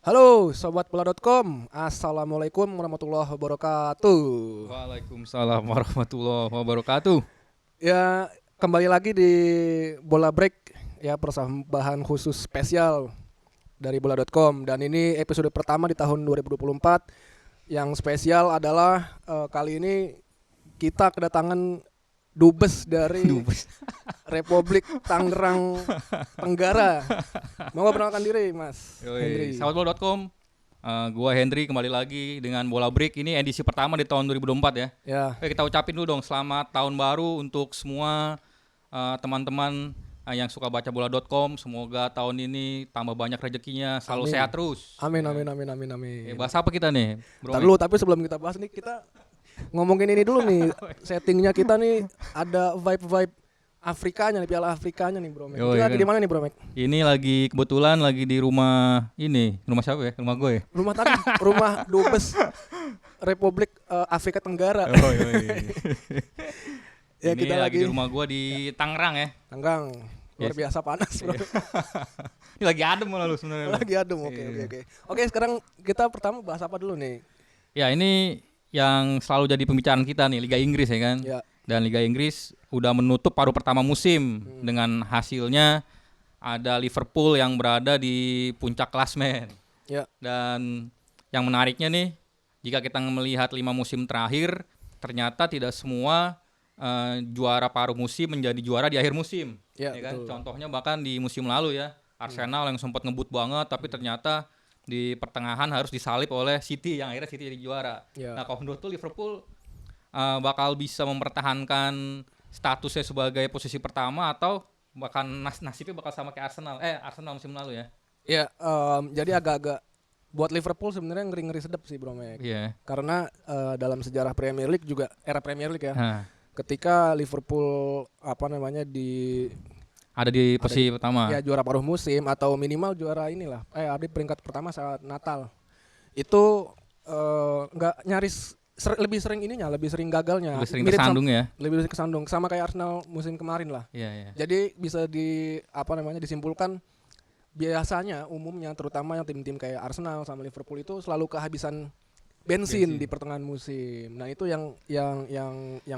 Halo sobat bola.com, assalamualaikum warahmatullahi wabarakatuh. Waalaikumsalam warahmatullahi wabarakatuh. Ya, kembali lagi di Bola Break, ya, persembahan khusus spesial dari bola.com. Dan ini episode pertama di tahun 2024. Yang spesial adalah kali ini kita kedatangan dubes dari Dubes. Republik Tangerang Tenggara. Mau perkenalkan diri, Mas Hendri. Sahabat bola.com, gua Hendri kembali lagi dengan Bola Break. Ini edisi pertama di tahun 2024 ya. Ya, Oke, kita ucapin dulu dong selamat tahun baru untuk semua teman-teman yang suka baca bola.com. Semoga tahun ini tambah banyak rezekinya, selalu Amin. sehat terus. amin. Bahas apa kita nih, Bro? Ntar dulu, tapi sebelum kita bahas nih, kita ngomongin ini dulu nih. Settingnya kita nih ada vibe Afrikanya nih, Piala Afrikanya nih, Bro Mek. Yoi, Kita lagi kan. di mana nih, Bro Mek? Ini lagi kebetulan lagi di rumah rumah siapa ya? Rumah gue ya. Rumah tadi, rumah dubes Republik Afrika Tenggara. Ya, Ini kita lagi lagi di rumah gue di Tangerang ya. Tanggang. Luar Yes. biasa panas, Bro. Ini lagi adem malah lu sebenarnya. Lagi adem. Oke. Oke, sekarang kita pertama bahas apa dulu nih? Ya, ini yang selalu jadi pembicaraan kita nih, Liga Inggris ya kan. Ya. Dan Liga Inggris udah menutup paruh pertama musim dengan hasilnya ada Liverpool yang berada di puncak klasmen. Ya. Dan yang menariknya nih, jika kita melihat 5 musim terakhir, ternyata tidak semua juara paruh musim menjadi juara di akhir musim. Ya, kan? betul. Contohnya bahkan di musim lalu ya, Arsenal yang sempat ngebut banget, tapi ternyata di pertengahan harus disalip oleh City yang akhirnya City jadi juara. Ya. Nah, kalau menurut tuh Liverpool bakal bisa mempertahankan statusnya sebagai posisi pertama atau bahkan nasibnya bakal sama kayak Arsenal musim lalu ya. Ya, jadi agak-agak buat Liverpool sebenarnya ngeri-ngeri sedap sih, Bro Mek. Iya. Karena dalam sejarah Premier League juga, era Premier League ya, Nah, ketika Liverpool ada di posisi pertama. ya juara paruh musim atau minimal juara inilah, ada di peringkat pertama saat Natal, itu nggak nyaris lebih sering gagalnya, Lebih sering Mirip tersandung ya. lebih sering kesandung sama kayak Arsenal musim kemarin lah. Iya, iya. Jadi bisa disimpulkan biasanya umumnya terutama yang tim-tim kayak Arsenal sama Liverpool itu selalu kehabisan bensin di pertengahan musim. Nah, itu yang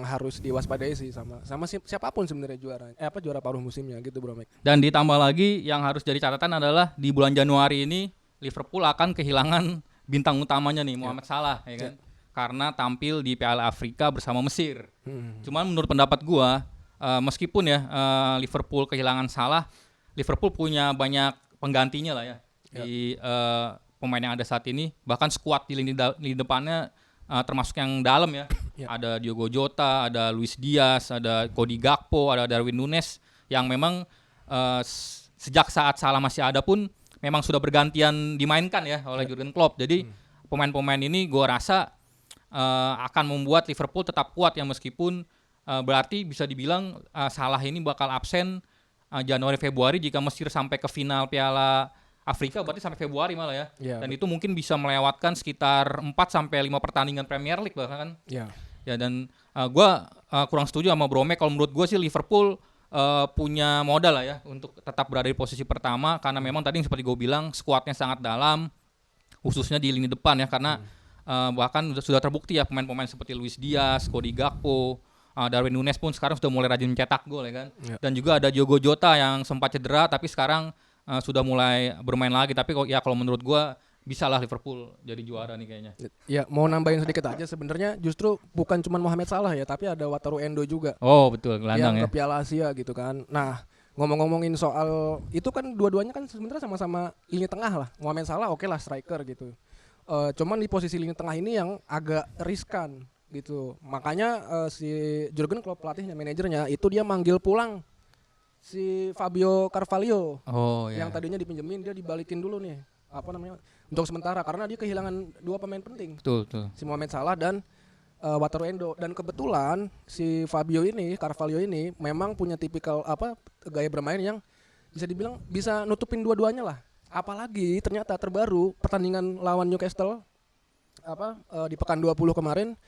harus diwaspadai sih sama siapapun sebenarnya juara paruh musimnya gitu, Bro Mek. Dan ditambah lagi yang harus jadi catatan adalah di bulan Januari ini Liverpool akan kehilangan bintang utamanya nih, Mohamed Salah ya kan. Karena tampil di Piala Afrika bersama Mesir. Cuman menurut pendapat gua, meskipun ya Liverpool kehilangan Salah, Liverpool punya banyak penggantinya lah ya. Di pemain yang ada saat ini, bahkan skuad di lini depannya termasuk yang dalam ya. Ada Diogo Jota, ada Luis Diaz, ada Cody Gakpo, ada Darwin Núñez yang memang sejak saat Salah masih ada pun memang sudah bergantian dimainkan ya oleh Jurgen Klopp. Jadi pemain-pemain ini gua rasa akan membuat Liverpool tetap kuat ya, meskipun berarti bisa dibilang Salah ini bakal absen Januari Februari jika Mesir sampai ke final Piala Afrika, berarti sampai Februari malah ya. Dan itu mungkin bisa melewatkan sekitar 4 sampai 5 pertandingan Premier League bahkan. Ya, dan gua kurang setuju sama Bromek. Kalau menurut gua sih Liverpool punya modal lah ya untuk tetap berada di posisi pertama, karena memang tadi seperti gue bilang skuadnya sangat dalam, khususnya di lini depan ya, karena bahkan sudah terbukti ya pemain-pemain seperti Luis Diaz, Cody Gakpo, Darwin Núñez pun sekarang sudah mulai rajin mencetak gol ya kan. Dan juga ada Diogo Jota yang sempat cedera tapi sekarang sudah mulai bermain lagi. Tapi kalau menurut gua bisalah Liverpool jadi juara nih kayaknya. Ya, mau nambahin sedikit aja, sebenarnya justru bukan cuma Mohamed Salah ya, tapi ada Wataru Endo juga. Oh betul, gelandang yang ya. ke Piala Asia gitu kan. Nah, ngomongin soal itu kan dua-duanya kan sebenarnya sama-sama lini tengah lah. Mohamed Salah oke lah striker gitu. Cuman di posisi lini tengah ini yang agak riskan gitu. Makanya si Jurgen Klopp, pelatihnya, manajernya, itu dia manggil pulang si Fabio Carvalho. Yang tadinya dipinjemin, dia dibalikin dulu nih. Untuk sementara karena dia kehilangan 2 pemain penting. Betul. Si Mohamed Salah dan Wataru Endo. Dan kebetulan si Carvalho ini memang punya tipikal gaya bermain yang bisa dibilang bisa nutupin dua-duanya lah. Apalagi ternyata terbaru pertandingan lawan Newcastle di pekan 20 kemarin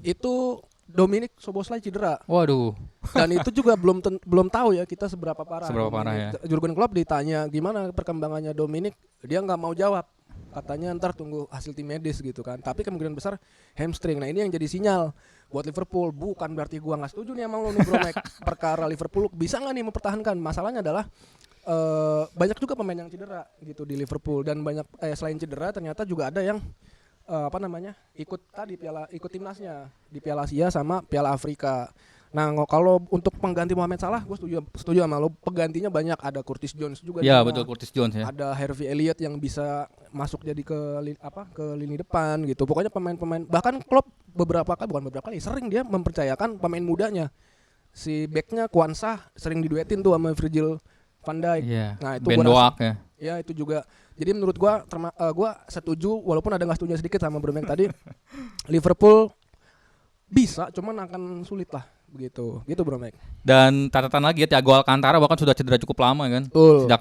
itu Dominic Szoboszlai cedera. Waduh. Dan itu juga belum tahu ya kita seberapa parah ya. Jurgen Klopp ditanya gimana perkembangannya Dominic, dia nggak mau jawab katanya ntar tunggu hasil tim medis gitu kan. Tapi kemungkinan besar hamstring. Nah ini yang jadi sinyal buat Liverpool. Bukan berarti gua nggak setuju nih emang lo nih Bro Mac. Perkara Liverpool bisa nggak nih mempertahankan. Masalahnya adalah banyak juga pemain yang cedera gitu di Liverpool, dan banyak selain cedera ternyata juga ada yang ikut timnasnya di Piala Asia sama Piala Afrika. Nah kalau untuk pengganti Mohamed Salah, gue setuju sama lo. Penggantinya banyak, ada Curtis Jones juga. Ya betul, Curtis Jones ya. Ada Harvey Elliott yang bisa masuk jadi ke lini depan gitu. Pokoknya pemain-pemain, bahkan Klopp bukan beberapa kali, sering dia mempercayakan pemain mudanya. Si backnya Kwanzaa sering diduetin tuh sama Virgil van Dijk. Yeah. Nah itu Ben Doak ya. Ya itu juga. Jadi menurut gua setuju, walaupun ada nggak setuju sedikit sama Bro Mac tadi. Liverpool bisa, cuman akan sulit lah begitu. Gitu Bro Mac. Dan catatan lagi ya, Thiago Alcantara bahkan sudah cedera cukup lama kan.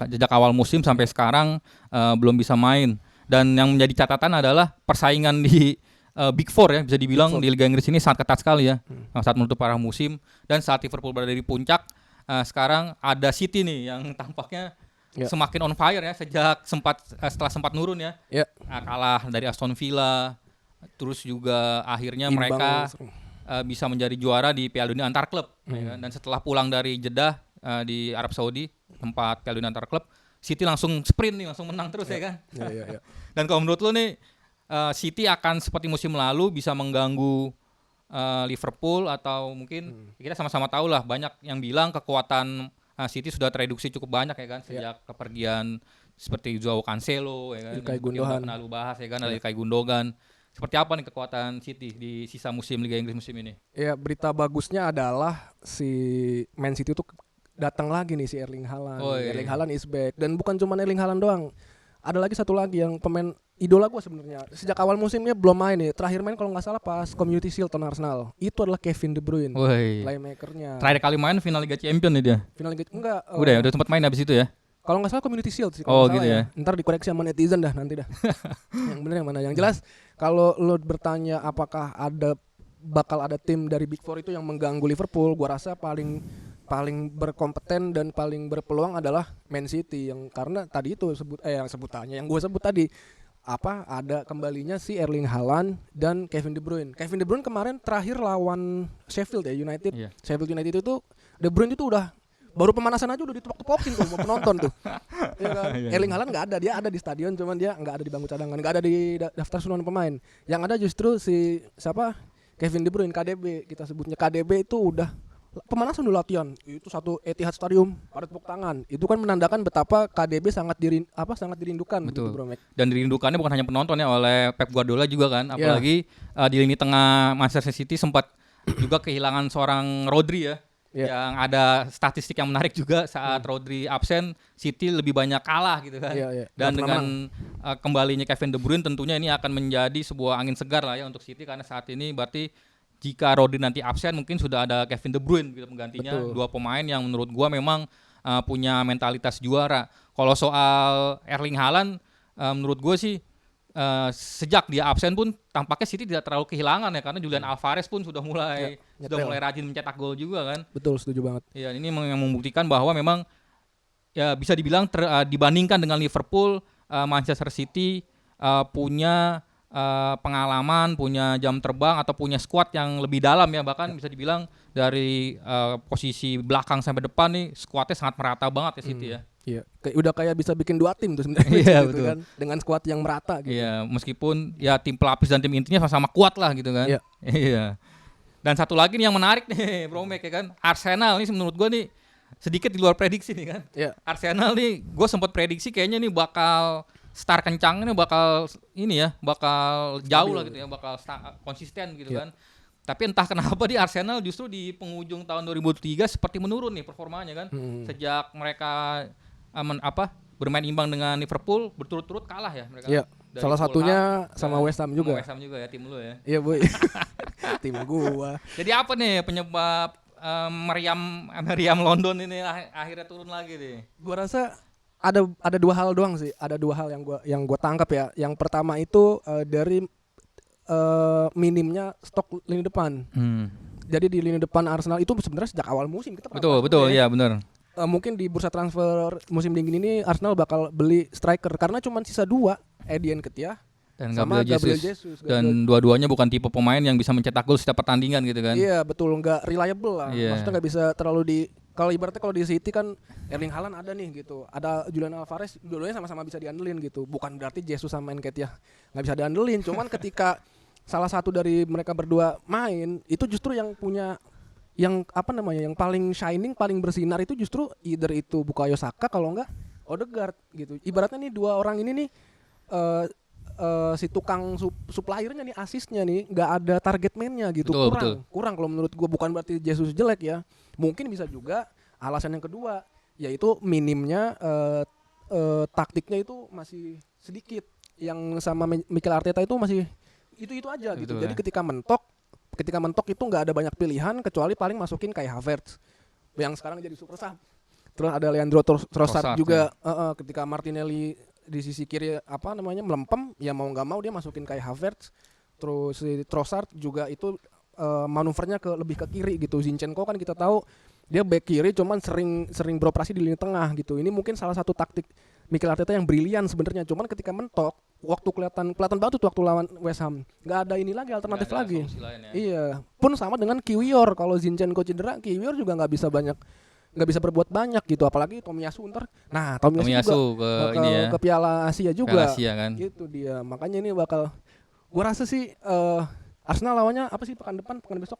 Sejak awal musim sampai sekarang belum bisa main. Dan yang menjadi catatan adalah persaingan di Big Four ya, bisa dibilang di Liga Inggris ini sangat ketat sekali ya. Saat menutup arah musim dan saat Liverpool berada di puncak, sekarang ada City nih yang tampaknya semakin on fire ya setelah sempat nurun ya. Kalah dari Aston Villa, terus juga akhirnya mereka bisa menjadi juara di Piala Dunia Antar Klub ya. Dan setelah pulang dari Jeddah di Arab Saudi, tempat Piala Dunia Antar Klub, City langsung sprint nih, langsung menang terus ya kan. Dan kalau menurut lo nih, City akan seperti musim lalu bisa mengganggu Liverpool, atau mungkin kita sama-sama tahu lah, banyak yang bilang kekuatan City sudah tereduksi cukup banyak ya kan, sejak kepergian seperti Joao Cancelo ya kan, Ilkay Gundogan. Pernah lu bahas ya kan, ada Ilkay Gundogan. Seperti apa nih kekuatan City di sisa musim Liga Inggris musim ini? Ya berita bagusnya adalah si Man City itu datang lagi nih si Erling Haaland. Erling Haaland is back, dan bukan cuma Erling Haaland doang. Ada lagi satu lagi yang pemain idola gue sebenarnya. Sejak awal musimnya belum main nih. Terakhir main kalau nggak salah pas Community Shield tahun Arsenal. Itu adalah Kevin De Bruyne. Playmakernya. Terakhir kali main final Liga Champions nih dia. Final Liga enggak. Udah sempat main habis itu ya. Kalau nggak salah Community Shield sih. Gitu ya. Ntar dikoreksi sama netizen dah nanti dah. Yang benar yang mana? Yang jelas kalau lo bertanya apakah bakal ada tim dari Big Four itu yang mengganggu Liverpool, gua rasa paling berkompeten dan paling berpeluang adalah Man City, yang karena tadi itu yang gue sebut tadi, ada kembalinya si Erling Haaland dan Kevin De Bruyne. Kevin De Bruyne kemarin terakhir lawan Sheffield United. Sheffield United itu De Bruyne itu udah baru pemanasan aja udah ditepok-tepokin tuh sama penonton tuh. Ya kan? Erling Haaland nggak ada, dia ada di stadion, cuman dia nggak ada di bangku cadangan, nggak ada di daftar susunan pemain. Yang ada justru si Kevin De Bruyne, KDB, kita sebutnya KDB itu udah pemanasan dulu latihan. Itu satu Etihad Stadium pada tepuk tangan. Itu kan menandakan betapa KDB sangat dirindukan. Betul. Gitu, Bro Mac. Dan dirindukannya bukan hanya penonton ya, oleh Pep Guardiola juga kan. Apalagi di lini tengah Manchester City sempat juga kehilangan seorang Rodri ya. Yang ada statistik yang menarik juga, saat Rodri absen, City lebih banyak kalah gitu kan. Dan dengan kembalinya Kevin De Bruyne, tentunya ini akan menjadi sebuah angin segar lah ya untuk City, karena saat ini berarti jika Rodri nanti absen, mungkin sudah ada Kevin De Bruyne gitu penggantinya. Betul. Dua pemain yang menurut gua memang punya mentalitas juara. Kalau soal Erling Haaland, menurut gua sih sejak dia absen pun tampaknya City tidak terlalu kehilangan ya, karena Julian Alvarez pun sudah mulai rajin mencetak gol juga kan. Betul, setuju banget. Ya, ini yang membuktikan bahwa memang ya bisa dibilang dibandingkan dengan Liverpool, Manchester City punya pengalaman, punya jam terbang, atau punya skuad yang lebih dalam ya. Bahkan bisa dibilang dari posisi belakang sampai depan nih skuadnya sangat merata banget ya City ya. Iya, udah kayak bisa bikin 2 tim tuh sebenarnya gitu kan, dengan skuad yang merata gitu. Iya, meskipun ya tim pelapis dan tim intinya sama-sama kuat lah gitu kan. Iya. Dan satu lagi nih yang menarik nih, Bro Mac ya kan, Arsenal nih menurut gue nih sedikit di luar prediksi nih kan. Arsenal nih gue sempat prediksi kayaknya nih bakal star kencang, ini bakal jauh lah gitu ya, bakal konsisten gitu kan. Tapi entah kenapa di Arsenal justru di penghujung tahun 2003 seperti menurun nih performanya kan. Sejak mereka bermain imbang dengan Liverpool, berturut-turut kalah ya mereka. Salah satunya sama West Ham juga. West Ham juga ya, tim lu ya. Iya, Boy. Tim gua. Jadi apa nih penyebab Meriam London ini akhirnya turun lagi nih? Gua rasa ada 2 hal doang sih. Ada 2 hal yang gua tangkap ya. Yang pertama itu dari minimnya stok lini depan. Jadi di lini depan Arsenal itu sebenarnya sejak awal musim kita betul ya benar. mungkin di bursa transfer musim dingin ini Arsenal bakal beli striker karena cuma sisa 2, Eddie Nketiah Dan sama Gabriel Jesus. Dan dua-duanya bukan tipe pemain yang bisa mencetak gol setiap pertandingan gitu kan. Iya betul, nggak reliable lah. Iya. Maksudnya nggak bisa terlalu kalau ibaratnya kalau di City kan Erling Haaland ada nih gitu, ada Julian Alvarez, dua-duanya sama-sama bisa diandelin gitu. Bukan berarti Jesus sama Nketiah nggak bisa diandelin, cuman ketika salah satu dari mereka berdua main, itu justru yang punya yang yang paling shining, paling bersinar itu justru either itu Bukayo Saka kalau enggak Odegaard gitu. Ibaratnya nih dua orang ini nih si tukang suppliernya nih, asisnya nih nggak ada target man-nya gitu. Kurang kalau menurut gue. Bukan berarti Jesus jelek ya, mungkin bisa juga alasan yang kedua yaitu minimnya taktiknya itu masih sedikit, yang sama Mikel Arteta itu masih itu aja gitu. Jadi ketika mentok itu nggak ada banyak pilihan kecuali paling masukin kayak Havertz yang sekarang jadi super sub. Terus ada Leandro Trossard juga ketika Martinelli di sisi kiri melempem, ya mau nggak mau dia masukin kayak Havertz. Terus si Trossard juga itu manuvernya lebih ke kiri gitu. Zinchenko kan kita tahu dia back kiri cuman sering beroperasi di lini tengah gitu. Ini mungkin salah satu taktik Mikel Arteta yang brilian sebenarnya, cuman ketika mentok waktu kelihatan banget tuh waktu lawan West Ham nggak ada ini lagi, alternatif lagi. Iya, pun sama dengan Kiwior. Kalau Zinchenko cedera, Kiwior juga nggak bisa berbuat banyak gitu, apalagi Tomiyasu ntar. Nah, Tomiyasu juga ke Piala Asia juga. Piala Asia kan. Gitu dia. Makanya ini gua rasa sih Arsenal lawannya apa sih pekan besok?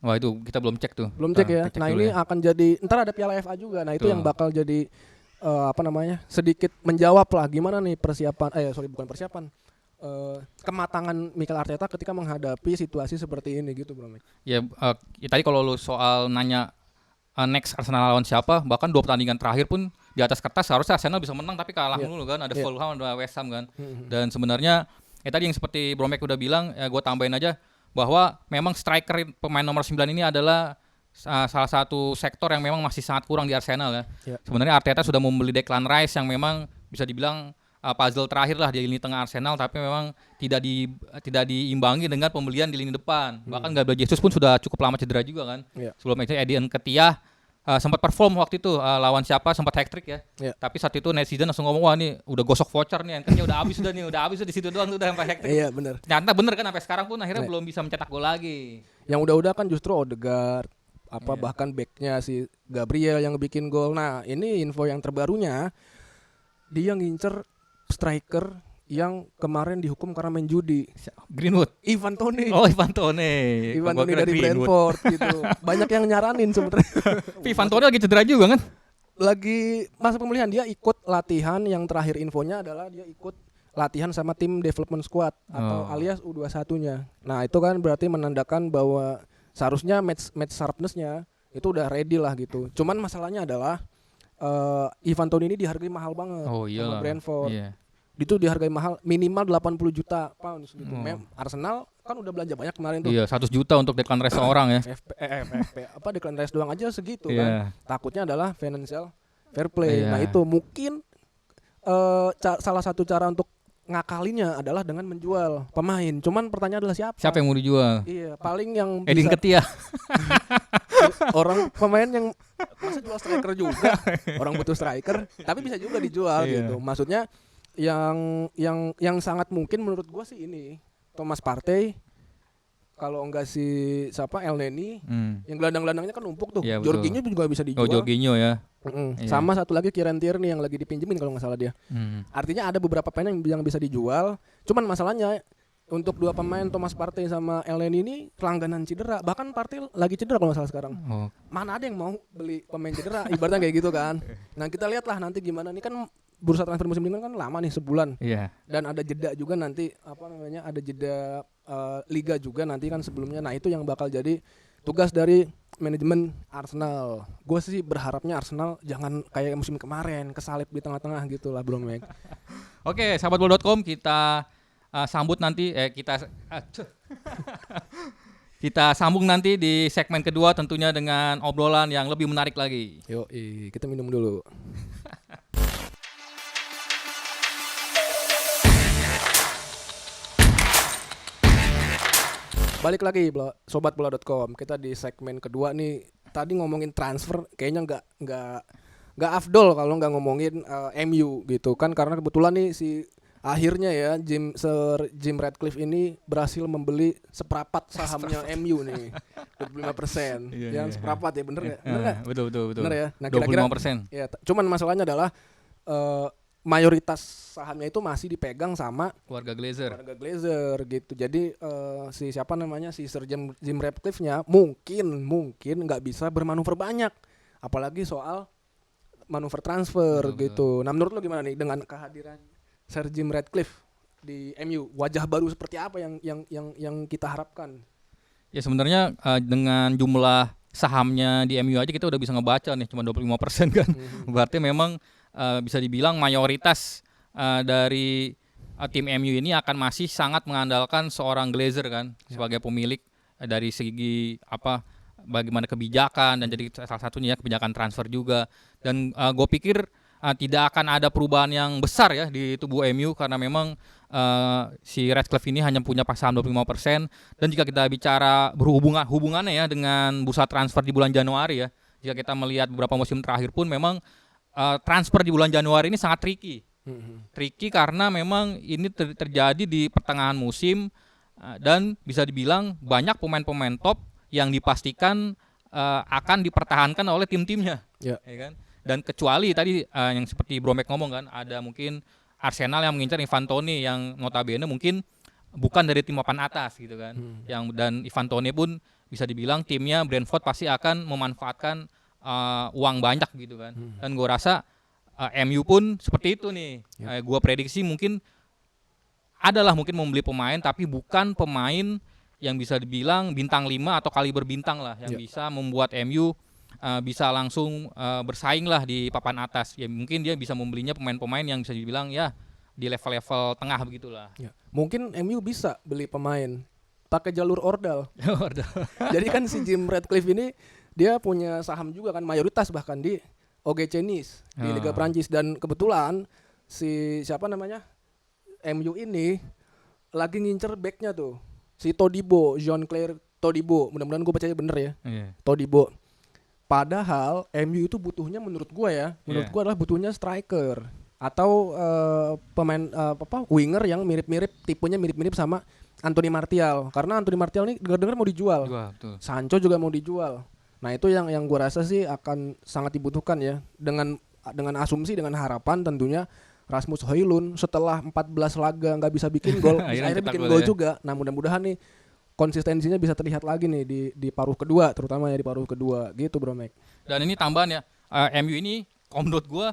Wah, itu kita belum cek tuh. Belum cek ya. Nah, ini akan jadi ntar ada Piala FA juga. Nah, itu yang bakal jadi sedikit menjawab lah gimana nih kematangan Mikel Arteta ketika menghadapi situasi seperti ini gitu, Bro. Ya, tadi kalau lu soal nanya next Arsenal lawan siapa, bahkan 2 pertandingan terakhir pun di atas kertas harusnya Arsenal bisa menang tapi kalah dulu kan, ada Fulham, ada West Ham kan. Dan sebenarnya tadi yang seperti Bro Mac udah bilang, gue tambahin aja bahwa memang striker pemain nomor 9 ini adalah salah satu sektor yang memang masih sangat kurang di Arsenal ya. Sebenarnya Arteta sudah membeli Declan Rice yang memang bisa dibilang puzzle terakhir lah di lini tengah Arsenal, tapi memang tidak diimbangi dengan pembelian di lini depan. Bahkan Gabriel Jesus pun sudah cukup lama cedera juga kan. Sebelum itu Eddie Nketiah sempat perform waktu itu lawan siapa, sempat hat-trick ya. Tapi saat itu netizen langsung ngomong, wah ini udah gosok voucher nih, Nketiah udah habis di situ doang udah sampai hat-trick. Iya benar. Ternyata bener kan, sampai sekarang pun akhirnya belum bisa mencetak gol lagi. Yang udah kan justru Odegaard, bahkan backnya si Gabriel yang bikin gol. Nah, ini info yang terbarunya, dia ngincer striker yang kemarin dihukum karena main judi. Greenwood. Ivan Toney. Oh, Ivan Toney dari Brentford gitu. Banyak yang nyaranin sebenarnya. Ivan Toney lagi cedera juga kan? Lagi masa pemulihan, dia ikut latihan, yang terakhir infonya adalah dia ikut latihan sama tim development squad atau alias U21-nya. Nah, itu kan berarti menandakan bahwa seharusnya match sharpness-nya itu udah ready lah gitu. Cuman masalahnya adalah Ivan Toney ini dihargai mahal banget sama Brentford. Itu dihargai mahal, minimal 80 juta pounds gitu. Arsenal kan udah belanja banyak kemarin tuh. Iya, 100 juta untuk Declan Rice seorang ya. Declan Rice doang aja segitu kan. Takutnya adalah financial fair play. Nah, itu mungkin salah satu cara untuk ngakalinya adalah dengan menjual pemain. Cuman pertanyaan adalah siapa? Siapa yang mau dijual? Iya, paling yang Eddie Nketiah. Orang pemain yang masa jual striker juga. Orang butuh striker, tapi bisa juga dijual gitu. Maksudnya yang sangat mungkin menurut gua sih ini Thomas Partey, kalau enggak si El Neni, yang gelandang-gelandangnya kan numpuk tuh. Jorginho juga bisa dijual. Jorginho ya. Sama satu lagi Kieran Tierney yang lagi dipinjemin kalau nggak salah dia. Artinya ada beberapa pemain yang bisa dijual. Cuman masalahnya untuk 2 pemain Thomas Partey sama El Neni ini langganan cedera. Bahkan Partey lagi cedera kalau nggak salah sekarang. Mana ada yang mau beli pemain cedera? Ibaratnya kayak gitu kan. Nah, kita lihatlah nanti gimana. Ini kan bursa transfer musim ini kan lama nih, sebulan. Dan ada jeda juga nanti ada jeda liga juga nanti kan sebelumnya. Nah, itu yang bakal jadi tugas dari manajemen Arsenal. Gue sih berharapnya Arsenal jangan kayak musim kemarin kesalip di tengah-tengah gitu lah, Bro Meg. Oke, sahabatbola.com, kita sambut nanti kita sambung nanti di segmen kedua tentunya dengan obrolan yang lebih menarik lagi. Yoi, kita minum dulu. Balik lagi sobatbola.com. Kita di segmen kedua nih tadi ngomongin transfer kayaknya nggak afdol kalau nggak ngomongin MU gitu kan, karena kebetulan nih akhirnya ya Sir Jim Ratcliffe ini berhasil membeli seperempat sahamnya MU nih 25%. Yang seperempat ya, bener nggak? Bener nggak? Betul. Bener ya. Nah, kira-kira 25%. ya, cuman masalahnya adalah mayoritas sahamnya itu masih dipegang sama Keluarga Glazer gitu. Jadi si Sir Jim Ratcliffe-nya mungkin nggak bisa bermanuver banyak, apalagi soal manuver transfer gitu. Nah, menurut lo gimana nih dengan kehadiran Sir Jim Ratcliffe di MU? Wajah baru seperti apa yang kita harapkan? Ya sebenarnya dengan jumlah sahamnya di MU aja kita udah bisa ngebaca nih, cuma 25% kan. Berarti memang bisa dibilang mayoritas dari tim MU ini akan masih sangat mengandalkan seorang Glazer kan sebagai pemilik dari segi bagaimana kebijakan, dan jadi salah satunya kebijakan transfer juga. Dan gue pikir tidak akan ada perubahan yang besar ya di tubuh MU, karena memang si Ratcliffe ini hanya punya saham 25%. Dan jika kita bicara hubungannya ya dengan bursa transfer di bulan Januari ya, jika kita melihat beberapa musim terakhir pun memang transfer di bulan Januari ini sangat tricky karena memang ini terjadi di pertengahan musim, dan bisa dibilang banyak pemain-pemain top yang dipastikan akan dipertahankan oleh tim-timnya, ya kan? Dan kecuali tadi yang seperti Bromek ngomong kan, ada mungkin Arsenal yang mengincar Ivan Toney yang notabene mungkin bukan dari tim papan atas gitu kan. Dan Ivan Toney pun bisa dibilang timnya Brentford pasti akan memanfaatkan uang banyak gitu kan. Dan gue rasa MU pun seperti itu nih. Gue prediksi mungkin mungkin membeli pemain, tapi bukan pemain yang bisa dibilang bintang 5 atau kaliber bintang lah, yang bisa membuat MU bisa langsung bersaing lah di papan atas. Ya mungkin dia bisa membelinya pemain-pemain yang bisa dibilang ya di level-level tengah begitulah. Mungkin MU bisa beli pemain pakai jalur ordal. Jadi kan si Jim Ratcliffe ini dia punya saham juga kan, mayoritas bahkan di OGC Nice di Liga Prancis. Dan kebetulan MU ini lagi ngincer backnya tuh, si Todibo, Jean-Claire Todibo. Mudah-mudahan gue bacanya bener ya. Todibo. Padahal MU itu butuhnya menurut gue adalah butuhnya striker atau pemain winger yang tipenya mirip-mirip sama Anthony Martial, karena Anthony Martial ini dengar-dengar mau dijual. Sancho juga mau dijual. Nah, itu yang gue rasa sih akan sangat dibutuhkan ya, dengan asumsi, dengan harapan tentunya Rasmus Højlund setelah 14 laga nggak bisa bikin gol, akhirnya bikin gol juga. Nah, mudah-mudahan nih konsistensinya bisa terlihat lagi nih di paruh kedua, terutama ya di paruh kedua gitu, Bro Mek. Dan ini tambahan ya, MU ini menurut gue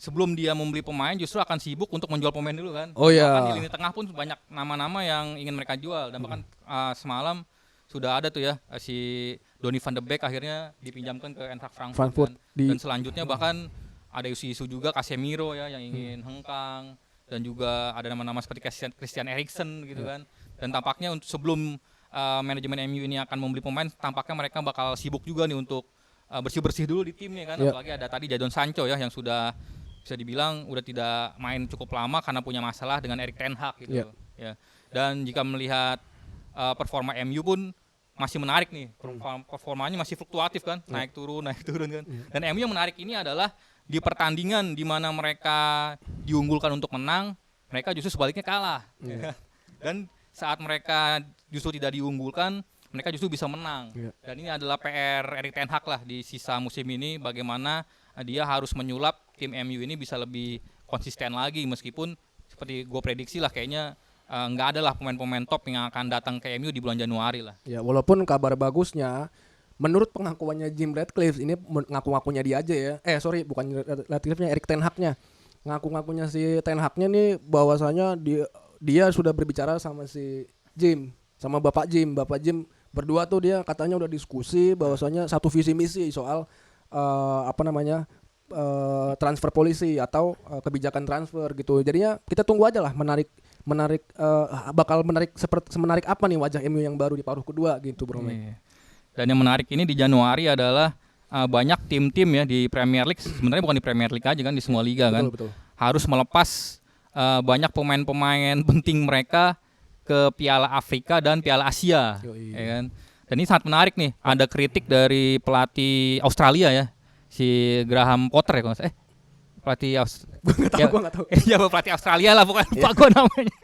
sebelum dia membeli pemain justru akan sibuk untuk menjual pemain dulu kan. Bahkan di lini tengah pun banyak nama-nama yang ingin mereka jual. Dan bahkan semalam sudah ada tuh ya si Donny van de Beek akhirnya dipinjamkan ke Eintracht Frankfurt. Dan selanjutnya bahkan ada isu-isu juga Casemiro ya yang ingin hengkang, dan juga ada nama-nama seperti Christian Eriksen gitu kan. Dan tampaknya sebelum manajemen MU ini akan membeli pemain, tampaknya mereka bakal sibuk juga nih untuk bersih-bersih dulu di timnya kan. Apalagi ada tadi Jadon Sancho ya yang sudah bisa dibilang udah tidak main cukup lama karena punya masalah dengan Erik ten Hag gitu. Ya. Dan jika melihat performa MU pun masih menarik nih. Performanya masih fluktuatif kan, naik turun kan. Dan MU yang menarik ini adalah di pertandingan di mana mereka diunggulkan untuk menang, mereka justru sebaliknya kalah. Dan saat mereka justru tidak diunggulkan, mereka justru bisa menang. Dan ini adalah PR Erik ten Hag lah di sisa musim ini, bagaimana dia harus menyulap tim MU ini bisa lebih konsisten lagi, meskipun seperti gue prediksi lah kayaknya nggak ada lah pemain-pemain top yang akan datang ke MU di bulan Januari lah. Ya, walaupun kabar bagusnya menurut pengakuannya Jim Ratcliffe, ini ngaku-ngakunya dia aja ya. Bukan Ratcliffe-nya, Erik ten Hag-nya. Ngaku-ngakunya si ten Hag-nya nih bahwasanya dia sudah berbicara sama si Jim, sama Bapak Jim berdua tuh, dia katanya udah diskusi bahwasanya satu visi misi soal transfer polisi atau kebijakan transfer gitu. Jadinya kita tunggu aja lah, bakal menarik semenarik apa nih wajah MU yang baru di paruh kedua gitu, Bro. Dan yang menarik ini di Januari adalah banyak tim-tim ya di Premier League, sebenarnya bukan di Premier League aja kan, di semua liga kan, harus melepas banyak pemain-pemain penting mereka ke Piala Afrika dan Piala Asia, ya kan. Dan ini sangat menarik nih. Ada kritik dari pelatih Australia ya, si Graham Potter ya kalau nggak salah. Pelatih Gue nggak tahu. Iya, pelatih Australia lah, bukan lupa gue namanya.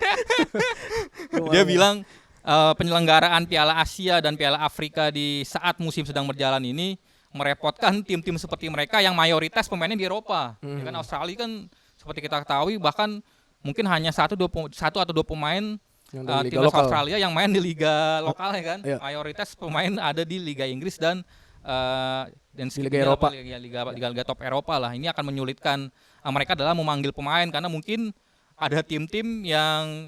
Dia bilang penyelenggaraan Piala Asia dan Piala Afrika di saat musim sedang berjalan ini merepotkan tim-tim seperti mereka yang mayoritas pemainnya di Eropa. Ya kan Australia kan seperti kita ketahui bahkan mungkin hanya satu atau dua pemain timnas Australia yang main di liga lokal ya kan. Iya. Mayoritas pemain ada di Liga Inggris dan di Liga Eropa. Liga top Eropa lah. Ini akan menyulitkan mereka dalam memanggil pemain karena mungkin ada tim-tim yang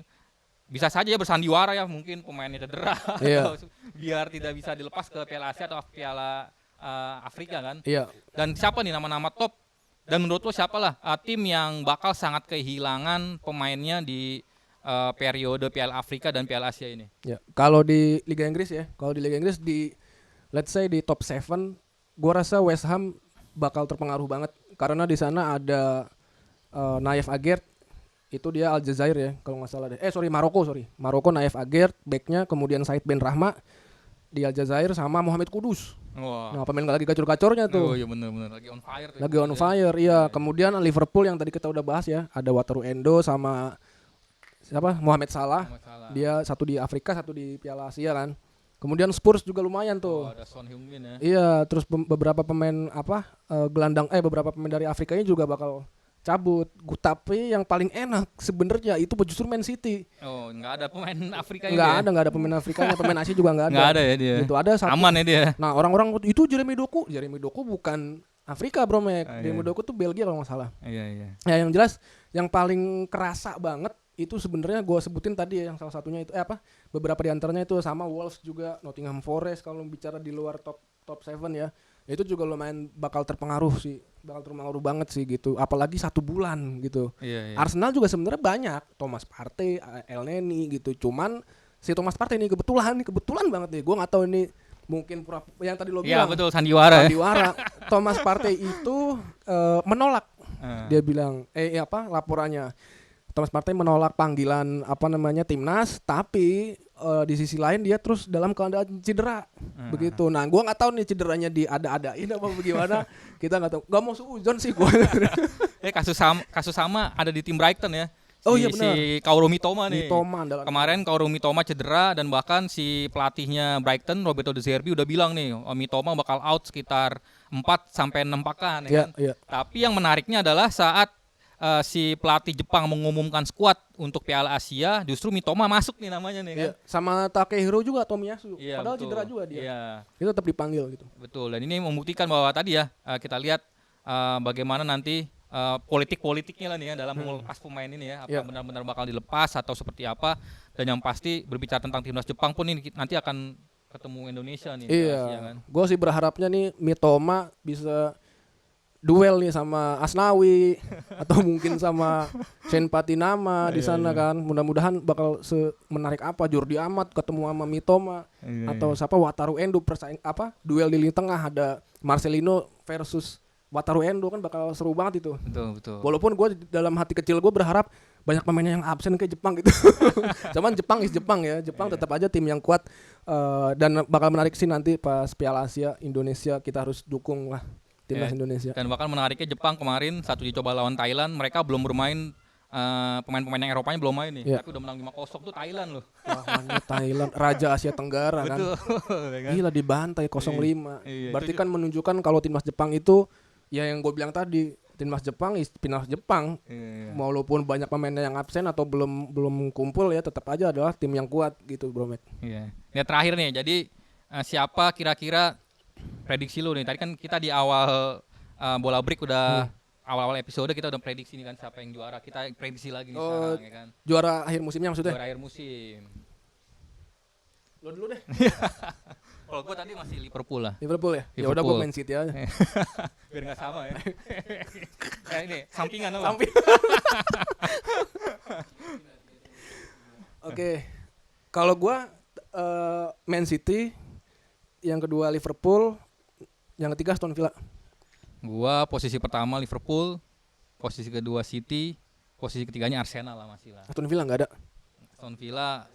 bisa saja bersandiwara ya, mungkin pemainnya cedera Iya. biar tidak bisa dilepas ke Piala Asia atau Piala Afrika kan. Iya. Dan siapa nih nama-nama top? Dan menurut lo siapalah tim yang bakal sangat kehilangan pemainnya di periode Piala Afrika dan Piala Asia ini? Ya, kalau di Liga Inggris ya, di let's say di top 7, gua rasa West Ham bakal terpengaruh banget karena di sana ada Naif Aguerd, itu dia Aljazair ya kalau nggak salah deh. Maroko Naif Aguerd backnya, kemudian Said Ben Rahma di Aljazair sama Mohamed Kudus. Wah. Nah, pemain lagi gacor-gacornya tuh. Oh iya benar-benar lagi on fire. Lagi on fire, iya. Kemudian Liverpool yang tadi kita udah bahas ya, ada Wataru Endo sama siapa? Mohamed Salah. Dia satu di Afrika, satu di Piala Asia kan. Kemudian Spurs juga lumayan tuh. Oh, ada Son Heung-min ya. Iya, terus beberapa pemain beberapa pemain dari Afrika ini juga bakal cabut. Tapi yang paling enak sebenarnya itu justru Man City. Oh, nggak ada pemain Afrika Nggak ada pemain Afrikanya, pemain Asia juga nggak ada. Nggak ada ya dia. Gitu, ada satu. Aman ya dia. Nah, orang-orang itu Jeremy Doku bukan Afrika, Bro, Mek. Jeremy Doku tuh Belgia kalau nggak salah. Iya. Ya, yang jelas yang paling kerasa banget itu sebenarnya gue sebutin tadi ya, yang salah satunya itu beberapa di antaranya itu sama Wolves juga, Nottingham Forest kalau bicara di luar top 7 ya. Itu juga lumayan bakal terpengaruh banget sih gitu, apalagi 1 bulan gitu. Iya. Arsenal juga sebenarnya banyak, Thomas Partey, El Neni gitu. Cuman si Thomas Partey ini kebetulan banget nih. Gue nggak tahu ini mungkin yang tadi lo bilang. Iya betul, sandiwara. Thomas Partey itu menolak. Dia bilang laporannya Thomas Partey menolak panggilan timnas, tapi di sisi lain dia terus dalam keadaan cedera begitu. Nah, gua nggak tahu nih cederanya diada-adain apa bagaimana, kita nggak tahu. Gak mau suuzon sih gua. Kasus sama ada di tim Brighton ya. Oh iya benar. Si Kaoru Mitoma nih. Kemarin Kaoru Mitoma cedera dan bahkan si pelatihnya Brighton Roberto De Zerbi udah bilang nih, Mitoma bakal out sekitar 4 sampai 6 pekan ya kan. Iya. Tapi yang menariknya adalah saat si pelatih Jepang mengumumkan skuad untuk Piala Asia, justru Mitoma masuk nih namanya nih kan. Iya. Sama Takehiro juga, Tomiyasu. Iya, Padahal betul. cedera juga dia. Iya. Itu tetap dipanggil gitu. Betul. Dan ini membuktikan bahwa tadi ya kita lihat bagaimana nanti politik-politiknya lah nih ya dalam melepas pemain ini ya, apa benar-benar bakal dilepas atau seperti apa. Dan yang pasti berbicara tentang timnas Jepang pun ini nanti akan ketemu Indonesia nih. Iya. Asia, kan? Gue sih berharapnya nih Mitoma bisa duel nih sama Asnawi atau mungkin sama Sen Patinama di sana kan. Mudah-mudahan bakal menarik apa Jordi Amat ketemu sama Mitoma atau siapa Wataru Endo duel di lini tengah, ada Marcelino versus Wataru Endo, kan bakal seru banget itu. Betul. Walaupun gue dalam hati kecil gue berharap banyak pemainnya yang absen kayak Jepang gitu. Cuman Jepang ya. Jepang tetap aja tim yang kuat, dan bakal menarik sih nanti pas Piala Asia Indonesia, kita harus dukung lah timnas Indonesia. Dan bahkan menariknya Jepang kemarin satu dicoba lawan Thailand, mereka belum bermain, pemain-pemain yang Eropanya belum main nih, tapi udah menang 5-0 tuh Thailand loh. Wah, Thailand, Raja Asia Tenggara kan. Gila, dibantai 0-5. Berarti kan menunjukkan kalau timnas Jepang itu ya yang gue bilang tadi, timnas Jepang walaupun banyak pemainnya yang absen atau belum kumpul ya, tetap aja adalah tim yang kuat gitu, Bro Matt. Iya. Ya terakhir nih, jadi siapa kira-kira prediksi lu nih? Tadi kan kita di awal bola break udah awal-awal episode kita udah prediksi nih kan siapa yang juara. Kita prediksi lagi nih sekarang ya kan. Juara akhir musimnya maksudnya? Juara akhir musim. Lo dulu deh. Kalau gue tadi masih Liverpool lah. Liverpool ya? Ya udah gue Man City aja. Biar nggak sama ya. Ini sampingan apa? Oke. Kalau gue Man City, yang kedua Liverpool, yang ketiga Aston Villa. Gua posisi pertama Liverpool, posisi kedua City, posisi ketiganya Arsenal lah masih lah. Aston Villa nggak ada. Aston Villa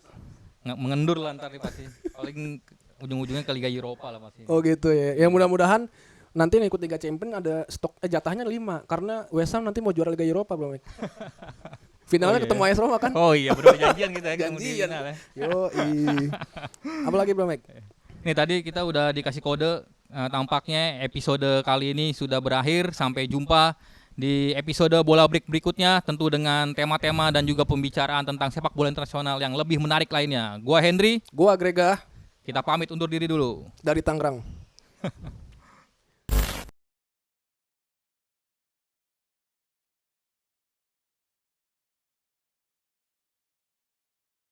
mengendur lah ntar nih pasti. Paling ujung-ujungnya ke Liga Eropa lah pasti. Oh gitu ya. Ya mudah-mudahan nanti yang ikut Liga Champions ada stok jatahnya 5 karena West Ham nanti mau juara Liga Eropa, Bro Mike. Finalnya ketemu AS Roma kan? Oh iya, benar janjian kita ya ketemu di Janjian. final ya. Yo, apalagi Bro Mike? Ini tadi kita udah dikasih kode, tampaknya episode kali ini sudah berakhir. Sampai jumpa di episode Bola Break berikutnya, tentu dengan tema-tema dan juga pembicaraan tentang sepak bola internasional yang lebih menarik lainnya. Gua Henry, Gua Grega kita pamit undur diri dulu. dari Tangerang.